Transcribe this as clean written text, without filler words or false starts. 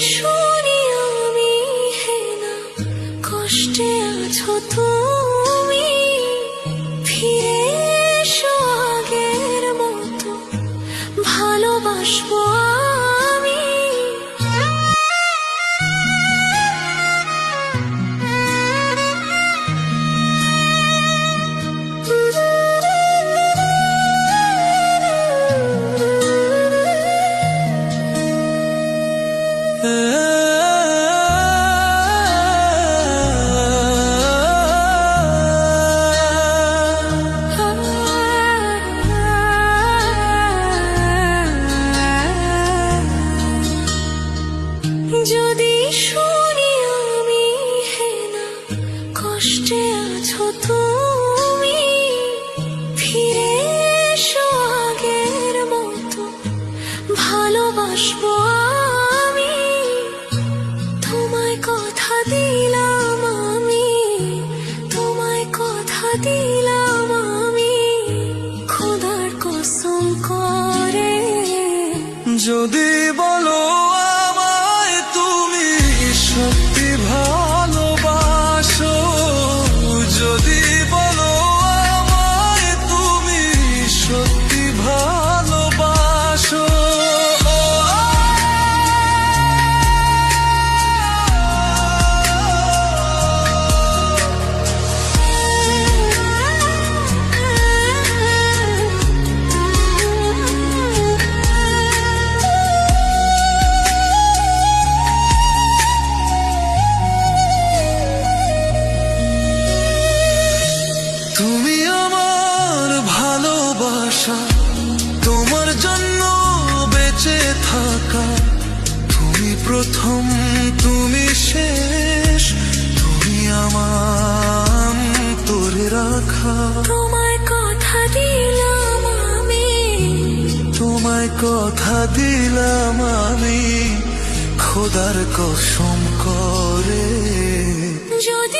শুনি আমি হে না কষ্টে আছো তুমি, ফিরে এসো আগের মতো ভালোবাসবো আমি। যদি শুনি আমি হে না কষ্টে আছো তুমি, ফিরে এসো আগের মতো ভালোবাসবো আমি। তোমায় কথা দিলাম আমি, তোমায় কথা দিলাম আমি, খোদার কসম করে। যদি বলো আমায় তুমি সত্যি ভালোবাসো, যদি বলো আমায় তুমি সত্যি ভালোবাসো, তুমি আমার ভালোবাসা, তোমার জন্য বেঁচে থাকা, তুমি প্রথম তুমি শেষ, তুমি আমার তোরে রাখা। তোমায় কথা দিলাম আমি, তোমায় কথা দিলাম আমি, খোদার কসম করে। যদি